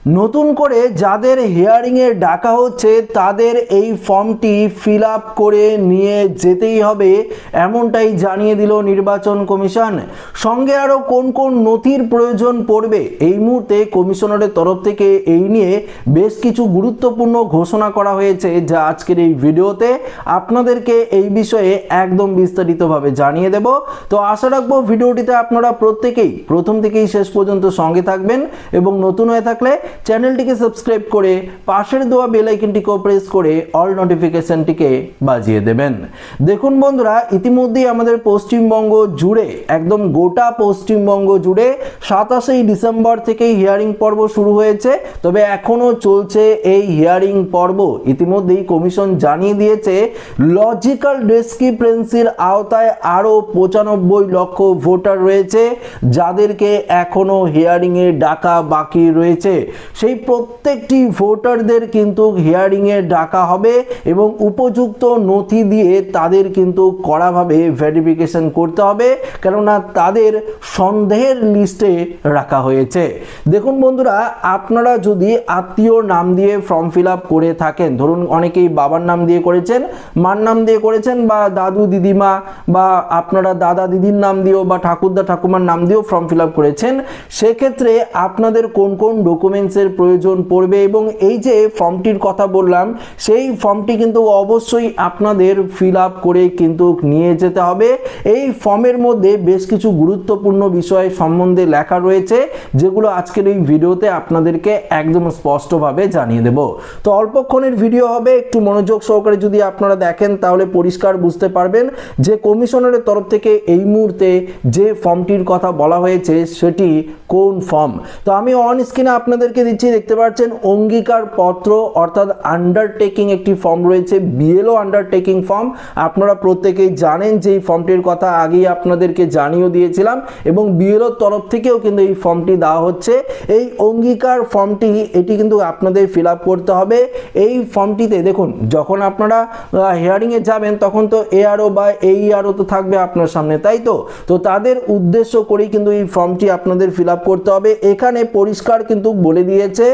নতুন করে যাদের হিয়ারিংয়ে ডাকা হচ্ছে তাদের এই ফর্মটি ফিল আপ করে নিয়ে যেতেই হবে, এমনটাই জানিয়ে দিল নির্বাচন কমিশন। সঙ্গে আরও কোন কোন নথির প্রয়োজন পড়বে এই মুহূর্তে কমিশনারের তরফ থেকে এই নিয়ে বেশ কিছু গুরুত্বপূর্ণ ঘোষণা করা হয়েছে, যা আজকের এই ভিডিওতে আপনাদেরকে এই বিষয়ে একদম বিস্তারিতভাবে জানিয়ে দেব। তো আশা রাখবো ভিডিওটিতে আপনারা প্রত্যেকেই প্রথম থেকেই শেষ পর্যন্ত সঙ্গে থাকবেন এবং নতুন হয়ে থাকলে চ্যানেলটিকে সাবস্ক্রাইব করে পাশের দেওয়া বেল আইকনটিকে প্রেস করে অল নোটিফিকেশনটিকে বাজিয়ে দেবেন। দেখুন বন্ধুরা, ইতিমধ্যেই আমাদের পশ্চিমবঙ্গ জুড়ে, একদম গোটা পশ্চিমবঙ্গ জুড়ে 27 ডিসেম্বর থেকেই হিয়ারিং পর্ব শুরু হয়েছে। তবে এখনো চলছে এই হিয়ারিং পর্ব। ইতিমধ্যেই কমিশন জানিয়ে দিয়েছে লজিক্যাল ডিসক্রিপেন্সির আওতায় আরও 95 লক্ষ ভোটার রয়েছে যাদেরকে এখনো হিয়ারিংয়ে ডাকা বাকি রয়েছে। সেই প্রত্যেকটি ভোটারদের কিন্তু হিয়ারিংয়ে ডাকা হবে এবং উপযুক্ত নথি দিয়ে তাদের কিন্তু কড়াভাবে ভেরিফিকেশন করতে হবে, কেননা তাদের সন্দেহের লিস্টে রাখা হয়েছে। দেখুন বন্ধুরা, আপনারা যদি আত্মীয় নাম দিয়ে ফর্ম ফিল আপ করে থাকেন, ধরুন অনেকেই বাবার নাম দিয়ে করেছেন, মার নাম দিয়ে করেছেন, বা দাদু দিদিমা বা আপনারা দাদা দিদির নাম দিয়েও বা ঠাকুরদা ঠাকুমার নাম দিয়েও ফর্ম ফিল আপ করেছেন, সেক্ষেত্রে আপনাদের কোন কোন ডকুমেন্টসের প্রয়োজন পড়বে এবং এই যে ফর্মটির কথা বললাম, সেই ফর্মটি কিন্তু অবশ্যই আপনাদের ফিল আপ করে কিন্তু নিয়ে যেতে হবে। এই ফর্মের মধ্যে বেশ কিছু গুরুত্বপূর্ণ বিষয় সম্বন্ধে লেখা রয়েছে, যেগুলো আজকের এই ভিডিওতে আপনাদেরকে একদম স্পষ্টভাবে জানিয়ে দেব। তো অল্পক্ষণের ভিডিও হবে, একটু মনোযোগ সহকারে যদি আপনারা দেখেন তাহলে পরিষ্কার বুঝতে পারবেন যে কমিশনারের তরফ থেকে এই মুহূর্তে যে ফর্মটির কথা বলা হয়েছে সেটি কোন ফর্ম। তো আমি অন স্ক্রিনে আপনাদেরকে দিচ্ছি, দেখতে পাচ্ছেন অঙ্গীকার পত্র অর্থাৎ আন্ডারটেকিং একটি ফর্ম রয়েছে, বিএলও আন্ডারটেকিং ফর্ম। আপনারা প্রত্যেকেই জানেন যে এই ফর্মটির কথা আগেই আপনাদেরকে জানিয়ে দিয়েছিলাম এবং বিএলওর তরফ থেকেও কিন্তু এই ফর্মটি দেওয়া হচ্ছে। এই অঙ্গীকার ফর্মটি এটি কিন্তু আপনাদের ফিল আপ করতে হবে। এই ফর্মটিতে দেখুন, যখন আপনারা হিয়ারিংয়ে যাবেন তখন তো এআরও বা এইআরও তো থাকবে আপনার সামনে, তাই তো? তো তাদের উদ্দেশ্য করেই কিন্তু এই ফর্মটি আপনাদের ফিল আপ করতে হবে। এখানে পরিষ্কার কিন্তু বলে দিয়েছে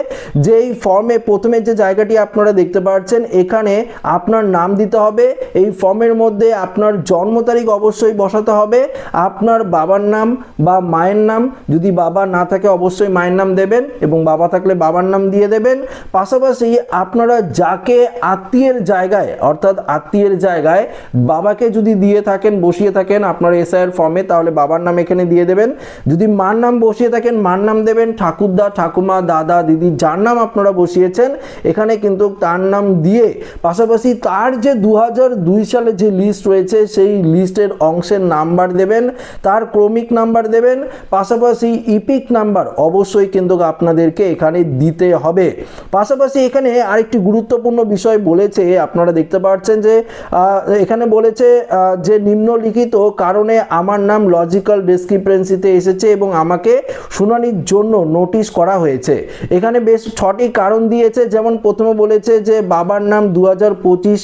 যে এই ফর্মে প্রথমে যে জায়গাটি আপনারা দেখতে পাচ্ছেন, এখানে আপনার নাম দিতে হবে। এই ফর্মের মধ্যে আপনার জন্ম তারিখ অবশ্যই বসাতে হবে, আপনার বাবার নাম বা মায়ের নাম, যদি বাবা না থাকে অবশ্যই মায়ের নাম দেবেন এবং বাবা থাকলে বাবার নাম দিয়ে দেবেন। পাশাপাশি আপনারা যাকে আত্মীয়ের জায়গায়, অর্থাৎ আত্মীয়ের জায়গায় বাবাকে যদি দিয়ে থাকেন, বসিয়ে থাকেন আপনার এসআইআর ফর্মে, তাহলে বাবার নাম এখানে দিয়ে দেবেন। যদি মার নাম বসিয়ে থাকেন মার নাম দেবেন, ঠাকুরদা ঠাকুমা দাদা দিদি যার নাম আপনারা বসিয়েছেন এখানে কিন্তু তার নাম দিয়ে, পাশাপাশি তার যে 2002 সালে যে লিস্ট রয়েছে সেই লিস্টের অংশের নাম্বার দেবেন, তার ক্রমিক নাম্বার দেবেন, পাশাপাশি ইপিক নাম্বার অবশ্যই কিন্তু আপনাদেরকে এখানে দিতে হবে। পাশাপাশি এখানে আরেকটি গুরুত্বপূর্ণ বিষয় বলেছে, আপনারা দেখতে পাচ্ছেন যে এখানে বলেছে যে নিম্নলিখিত কারণে আমার নাম লজিক্যাল ডিসক্রিপেন্সিতে এসেছে এবং আমাকে শুনানির জন্য নোটিশ করা হয়েছে। এখানে বেশ 6টি কারণ দিয়েছে। যেমন প্রথমে বলেছে যে বাবার নাম 2025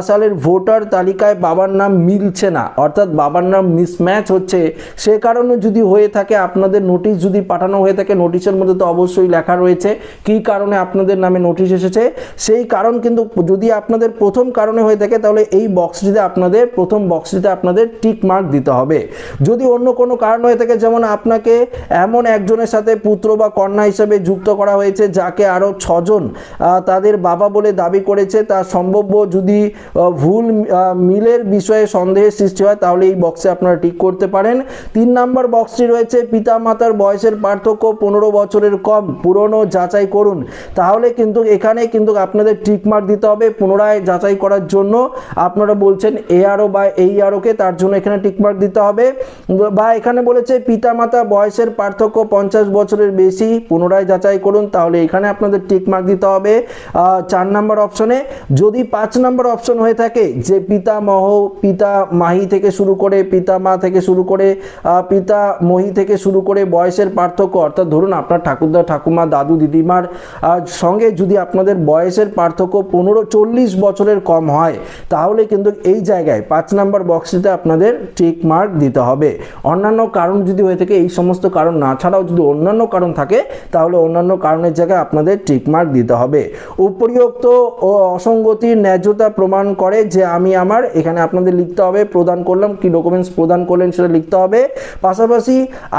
সালের ভোটার তালিকায় বাবার নাম মিলছে না, অর্থাৎ বাবার নাম মিসম্যাচ হচ্ছে। সে কারণে যদি হয়ে থাকে, আপনাদের নোটিশ যদি পাঠানো হয়ে থাকে, নোটিশের মধ্যে তো অবশ্যই লেখা রয়েছে কী কারণে আপনাদের নামে নোটিশ এসেছে। সেই কারণ কিন্তু যদি আপনাদের প্রথম কারণে হয়ে থাকে তাহলে এই বক্সটিতে আপনাদের প্রথম বক্সটিতে আপনাদের টিক মার্ক দিতে হবে। যদি অন্য কোনো কারণ হয়ে থাকে, যেমন আপনাকে এমন একজনের সাথে পুত্র বা কন্যা হিসেবে যুক্ত করা হয়েছে যাকে আরও 6 জন তাদের বাবা বলে দাবি করেছে, তা সম্ভাব্য যদি ভুল মিলের বিষয়ে সন্দেহের সৃষ্টি হয় তাহলে এই বক্সে আপনারা টিক করতে পারেন। 3 নম্বর বক্সটি রয়েছে পিতা মাতার বয়সের পার্থক্য 15 বছরের কম, পুরনো যাচাই করুন। তাহলে কিন্তু এখানে কিন্তু আপনাদের টিক মার্ক দিতে হবে। পুনরায় যাচাই করার জন্য আপনারা বলছেন এআরও বা এইআরওকে, তার জন্য এখানে টিক মার্ক দিতে হবে। বা এখানে বলেছে পিতা মাতা বয়সের পার্থক্য 50 বছরের বেশি, পুনরায় যাচাই করুন, তাহলে এখানে আপনাদের টিক মার্ক দিতে হবে 4 নম্বর অপশনে। যদি 5 নম্বর অপশন হয়ে থাকে যে পিতামহ, পিতা মাহি থেকে শুরু করে, পিতা মা থেকে শুরু করে, পিতা মহি থেকে শুরু করে বয়সের পার্থক্য, অর্থাৎ ধরুন আপনার ঠাকুরদা ঠাকুমা দাদু দিদিমার সঙ্গে যদি আপনাদের বয়সের পার্থক্য 40 বছরের কম হয় তাহলে কিন্তু এই জায়গায় 5 নম্বর বক্সটিতে আপনাদের টিক মার্ক দিতে হবে। অন্যান্য কারণ যদি হয়ে থাকে, এই সমস্ত কারণ না ছাড়াও যদি অন্যান্য কারণ থাকে তাহলে অন্যান্য অন্যান্য কারণের জায়গায় আপনাদের টিকমার্ক দিতে হবে। উপরিউক্ত ও অসঙ্গতির ন্যায্যতা প্রমাণ করে যে আমি আমার, এখানে আপনাদের লিখতে হবে প্রদান করলাম, কি ডকুমেন্টস প্রদান করলেন সেটা লিখতে হবে। পাশাপাশি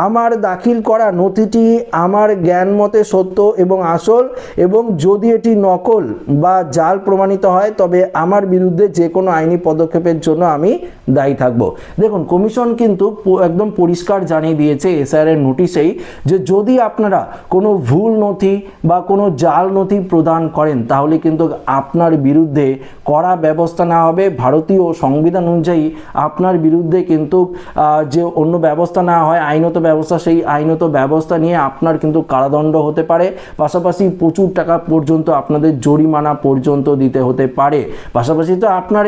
আমার দাখিল করা নথিটি আমার জ্ঞান মতে সত্য এবং আসল, এবং যদি এটি নকল বা জাল প্রমাণিত হয় তবে আমার বিরুদ্ধে যে কোনো আইনি পদক্ষেপের জন্য আমি দায়ী থাকব। দেখুন, কমিশন কিন্তু একদম পরিষ্কার জানিয়ে দিয়েছে এসআইআর এর নোটিশেই যে যদি আপনারা কোনো ভুল নথি বা কোনো জাল নথি প্রদান করেন তাহলে কিন্তু আপনার বিরুদ্ধে কড়া ব্যবস্থা নেওয়া হবে। ভারতীয় সংবিধান অনুযায়ী আপনার বিরুদ্ধে কিন্তু যে অন্য ব্যবস্থা নেওয়া হয় আইনত ব্যবস্থা, সেই আইনত ব্যবস্থা নিয়ে আপনার কিন্তু কারাদণ্ড হতে পারে, পাশাপাশি প্রচুর টাকা পর্যন্ত আপনাদের জরিমানা পর্যন্ত দিতে হতে পারে। পাশাপাশি তো আপনার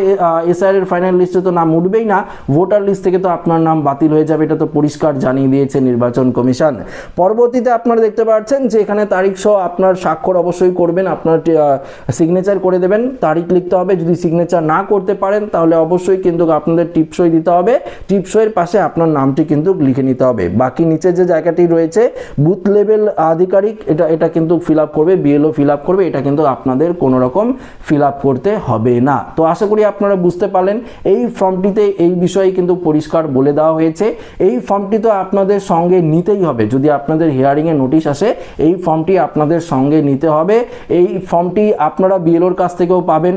এসআইআর এর ফাইনাল লিস্টে তো নাম উঠবেই না, ভোটার লিস্ট থেকে তো আপনার নাম বাতিল হয়ে যাবে, এটা তো পরিষ্কার জানিয়ে দিয়েছে নির্বাচন কমিশন। পরবর্তীতে আপনারা দেখতে পাচ্ছেন যে এখানে তারিখ সহ আপনার স্বাক্ষর অবশ্যই করবেন, আপনার সিগনেচার করে দেবেন, তারিখ লিখতে হবে। যদি সিগনেচার না করতে পারেন তাহলে অবশ্যই কিন্তু আপনাদের টিপসই দিতে হবে, টিপসইয়ের পাশে আপনার নামটি কিন্তু লিখে নিতে হবে। বাকি নিচে যে জায়গাটি রয়েছে বুথ লেভেল আধিকারিক, এটা কিন্তু ফিল আপ করবে, বিএলও ফিল আপ করবে, এটা কিন্তু আপনাদের কোনো রকম ফিল আপ করতে হবে না। তো আশা করি আপনারা বুঝতে পারলেন, এই ফর্মটিতে এই বিষয়ে কিন্তু পরিষ্কার বলে দেওয়া হয়েছে। এই ফর্মটি তো আপনাদের সঙ্গে নিতেই হবে, যদি আপনাদের হিয়ারিংয়ে নোটিশ আসে এই ফর্মটি আপনাদের সঙ্গে নিতে হবে। এই ফর্মটি আপনারা বিএলওর কাছ থেকেও পাবেন,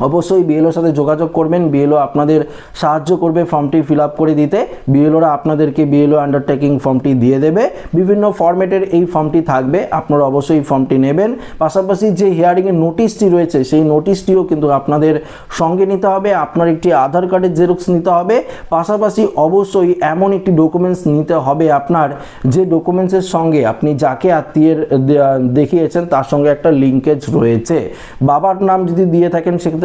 অবশ্যই বিএলওর সাথে যোগাযোগ করবেন, বিএলও আপনাদের সাহায্য করবে ফর্মটি ফিল আপ করে দিতে। বিএলওরা আপনাদেরকে বিএলও আন্ডারটেকিং ফর্মটি দিয়ে দেবে, বিভিন্ন ফরম্যাটের এই ফর্মটি থাকবে, আপনারা অবশ্যই ফর্মটি নেবেন। পাশাপাশি যে হিয়ারিংয়ের নোটিশটি রয়েছে সেই নোটিশটিও কিন্তু আপনাদের সঙ্গে নিতে হবে, আপনার একটি আধার কার্ডের জেরক্স নিতে হবে, পাশাপাশি অবশ্যই এমন একটি ডকুমেন্টস নিতে হবে আপনার যে ডকুমেন্টসের সঙ্গে আপনি যাকে আত্মীয়ের দেখিয়েছেন তার সঙ্গে একটা লিঙ্কেজ রয়েছে। বাবার নাম যদি দিয়ে থাকেন সেক্ষেত্রে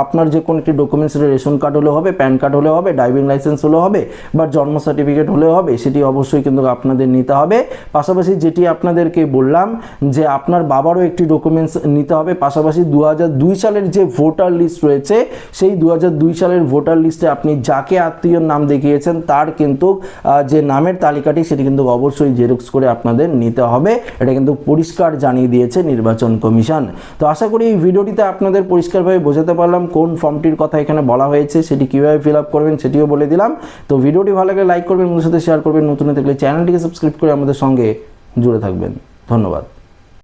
আপনার যে কোনো একটি ডকুমেন্টস, রেশন কার্ড হলেও হবে, প্যান কার্ড হলেও হবে, ড্রাইভিং লাইসেন্স হলেও হবে, বা জন্ম সার্টিফিকেট হলেও হবে, সেটি অবশ্যই কিন্তু আপনাদের নিতে হবে। পাশাপাশি যেটি আপনাদেরকে বললাম যে আপনার বাবারও একটি ডকুমেন্টস নিতে হবে। পাশাপাশি 2002 সালের যে ভোটার লিস্ট রয়েছে সেই 2002 সালের ভোটার লিস্টে আপনি যাকে আত্মীয়র নাম দেখিয়েছেন তার কিন্তু যে নামের তালিকাটি সেটি কিন্তু অবশ্যই জেরক্স করে আপনাদের নিতে হবে, এটা কিন্তু পরিষ্কার জানিয়ে দিয়েছে নির্বাচন কমিশন। তো আশা করি এই ভিডিওটিতে আপনাদের পরিষ্কারভাবে বোঝাতে পারলাম কোন ফর্মটির কথা এখানে বলা হয়েছে, সেটি কিভাবে ফিল আপ করবেন সেটিও বলে দিলাম। তো ভিডিওটি ভালো লাগলে লাইক করবেন, বন্ধুদের সাথে শেয়ার করবেন, নতুন থাকলে চ্যানেলটিকে সাবস্ক্রাইব করে আমাদের সঙ্গে জুড়ে থাকবেন। ধন্যবাদ।